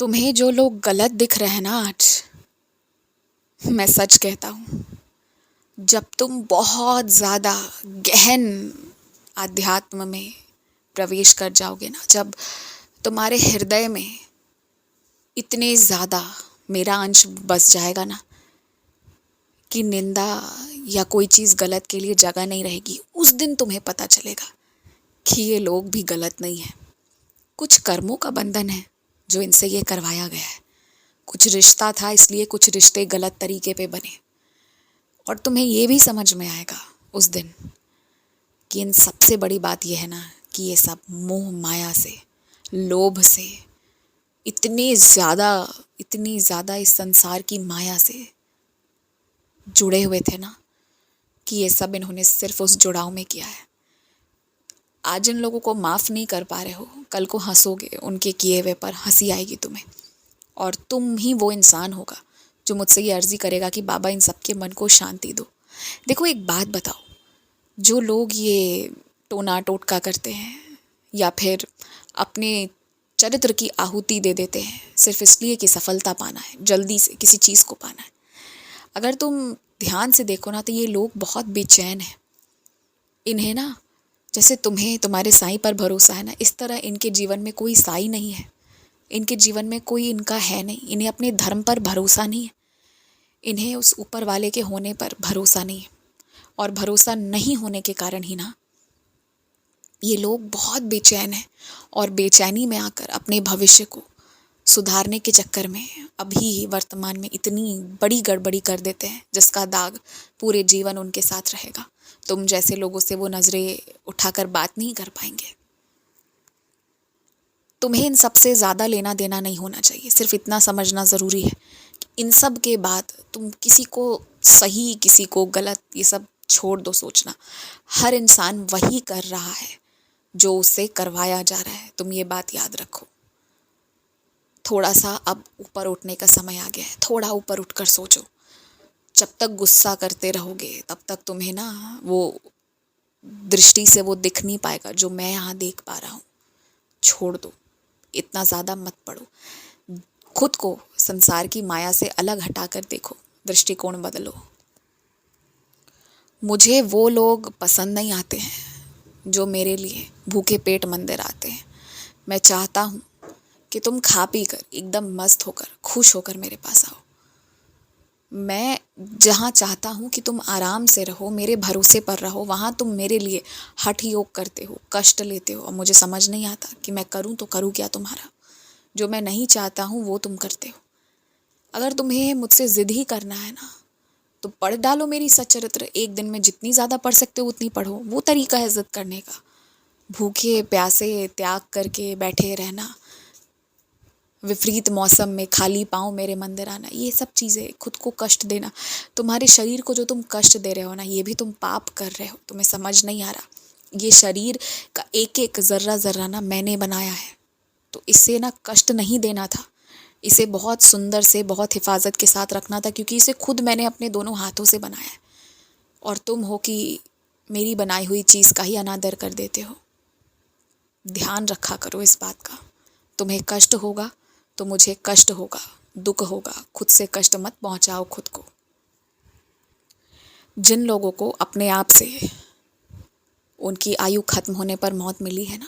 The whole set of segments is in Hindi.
तुम्हें जो लोग गलत दिख रहे हैं ना आज, मैं सच कहता हूँ, जब तुम बहुत ज़्यादा गहन आध्यात्म में प्रवेश कर जाओगे ना, जब तुम्हारे हृदय में इतने ज़्यादा मेरा अंश बस जाएगा ना कि निंदा या कोई चीज़ गलत के लिए जगह नहीं रहेगी, उस दिन तुम्हें पता चलेगा कि ये लोग भी गलत नहीं है। कुछ कर्मों का बंधन है जो इनसे ये करवाया गया है। कुछ रिश्ता था इसलिए कुछ रिश्ते गलत तरीके पे बने। और तुम्हें ये भी समझ में आएगा उस दिन कि इन सबसे बड़ी बात यह है ना कि ये सब मोह माया से, लोभ से, इतनी ज़्यादा इस संसार की माया से जुड़े हुए थे ना कि ये सब इन्होंने सिर्फ उस जुड़ाव में किया है। आज इन लोगों को माफ़ नहीं कर पा रहे हो, कल को हंसोगे उनके किए हुए पर, हंसी आएगी तुम्हें। और तुम ही वो इंसान होगा जो मुझसे ये अर्जी करेगा कि बाबा इन सबके मन को शांति दो। देखो एक बात बताओ, जो लोग ये टोना टोटका करते हैं या फिर अपने चरित्र की आहुति दे देते हैं सिर्फ इसलिए कि सफलता पाना है, जल्दी से किसी चीज़ को पाना है, अगर तुम ध्यान से देखो ना तो ये लोग बहुत बेचैन हैं। इन्हें ना, जैसे तुम्हें तुम्हारे साईं पर भरोसा है ना, इस तरह इनके जीवन में कोई साईं नहीं है, इनके जीवन में कोई इनका है नहीं। इन्हें अपने धर्म पर भरोसा नहीं है, इन्हें उस ऊपर वाले के होने पर भरोसा नहीं है। और भरोसा नहीं होने के कारण ही ना ये लोग बहुत बेचैन हैं और बेचैनी में आकर अपने भविष्य को सुधारने के चक्कर में अभी वर्तमान में इतनी बड़ी गड़बड़ी कर देते हैं जिसका दाग पूरे जीवन उनके साथ रहेगा। तुम जैसे लोगों से वो नज़रें उठाकर बात नहीं कर पाएंगे। तुम्हें इन सबसे ज़्यादा लेना देना नहीं होना चाहिए, सिर्फ इतना समझना ज़रूरी है कि इन सब के बाद तुम किसी को सही किसी को गलत ये सब छोड़ दो सोचना। हर इंसान वही कर रहा है जो उससे करवाया जा रहा है, तुम ये बात याद रखो। थोड़ा सा अब ऊपर उठने का समय आ गया है, थोड़ा ऊपर उठकर सोचो। जब तक गुस्सा करते रहोगे तब तक तुम्हें ना वो दृष्टि से वो दिख नहीं पाएगा जो मैं यहाँ देख पा रहा हूँ। छोड़ दो, इतना ज़्यादा मत पड़ो, खुद को संसार की माया से अलग हटाकर देखो, दृष्टिकोण बदलो। मुझे वो लोग पसंद नहीं आते हैं जो मेरे लिए भूखे पेट मंदिर आते हैं। मैं चाहता हूँ कि तुम खा पी कर एकदम मस्त होकर खुश होकर मेरे पास आओ। मैं जहाँ चाहता हूँ कि तुम आराम से रहो, मेरे भरोसे पर रहो, वहाँ तुम मेरे लिए हठ योग करते हो, कष्ट लेते हो और मुझे समझ नहीं आता कि मैं करूँ तो करूँ क्या तुम्हारा। जो मैं नहीं चाहता हूँ वो तुम करते हो। अगर तुम्हें मुझसे ज़िद ही करना है ना तो पढ़ डालो मेरी सच्चरित्र, एक दिन में जितनी ज़्यादा पढ़ सकते हो उतनी पढ़ो। वो तरीका है ज़िद करने का, भूखे प्यासे त्याग करके बैठे रहना, विपरीत मौसम में खाली पाँव मेरे मंदिर आना, ये सब चीज़ें, खुद को कष्ट देना। तुम्हारे शरीर को जो तुम कष्ट दे रहे हो ना, ये भी तुम पाप कर रहे हो, तुम्हें समझ नहीं आ रहा। ये शरीर का एक एक ज़र्रा ज़र्रा ना मैंने बनाया है, तो इसे ना कष्ट नहीं देना था, इसे बहुत सुंदर से बहुत हिफाजत के साथ रखना था, क्योंकि इसे खुद मैंने अपने दोनों हाथों से बनाया है। और तुम हो कि मेरी बनाई हुई चीज़ का ही अनादर कर देते हो। ध्यान रखा करो इस बात का। तुम्हें कष्ट होगा तो मुझे कष्ट होगा, दुख होगा, खुद से कष्ट मत पहुंचाओ खुद को। जिन लोगों को अपने आप से उनकी आयु खत्म होने पर मौत मिली है ना,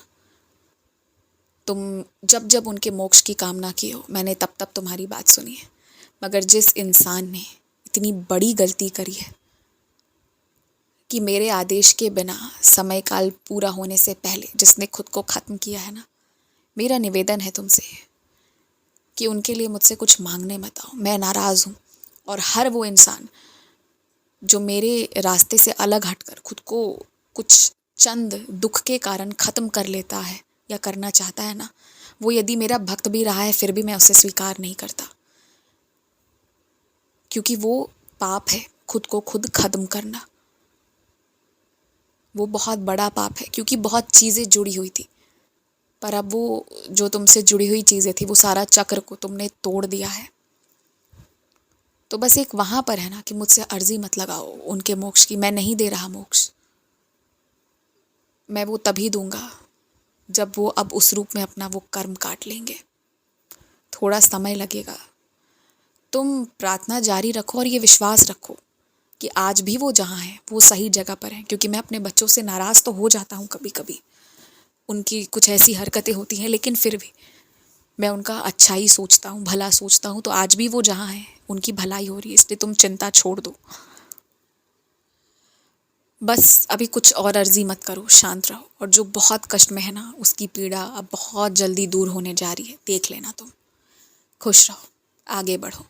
तुम जब जब उनके मोक्ष की कामना की हो, मैंने तब तब तुम्हारी बात सुनी है। मगर जिस इंसान ने इतनी बड़ी गलती करी है कि मेरे आदेश के बिना समय काल पूरा होने से पहले जिसने खुद को ख़त्म किया है ना, मेरा निवेदन है तुमसे कि उनके लिए मुझसे कुछ मांगने मत आओ। मैं नाराज़ हूँ। और हर वो इंसान जो मेरे रास्ते से अलग हटकर खुद को कुछ चंद दुख के कारण ख़त्म कर लेता है या करना चाहता है ना, वो यदि मेरा भक्त भी रहा है फिर भी मैं उसे स्वीकार नहीं करता, क्योंकि वो पाप है खुद को खुद ख़त्म करना। वो बहुत बड़ा पाप है, क्योंकि बहुत चीज़ें जुड़ी हुई थी, पर अब वो जो तुमसे जुड़ी हुई चीज़ें थी वो सारा चक्र को तुमने तोड़ दिया है। तो बस एक वहाँ पर है ना कि मुझसे अर्जी मत लगाओ उनके मोक्ष की। मैं नहीं दे रहा मोक्ष, मैं वो तभी दूंगा जब वो अब उस रूप में अपना वो कर्म काट लेंगे। थोड़ा समय लगेगा। तुम प्रार्थना जारी रखो और ये विश्वास रखो कि आज भी वो जहाँ हैं वो सही जगह पर हैं। क्योंकि मैं अपने बच्चों से नाराज़ तो हो जाता हूँ कभी कभी, उनकी कुछ ऐसी हरकतें होती हैं, लेकिन फिर भी मैं उनका अच्छा ही सोचता हूँ, भला सोचता हूँ। तो आज भी वो जहाँ हैं उनकी भलाई हो रही है, इसलिए तुम चिंता छोड़ दो। बस अभी कुछ और अर्जी मत करो, शांत रहो। और जो बहुत कष्ट में है ना, उसकी पीड़ा अब बहुत जल्दी दूर होने जा रही है, देख लेना तुम। खुश रहो, आगे बढ़ो।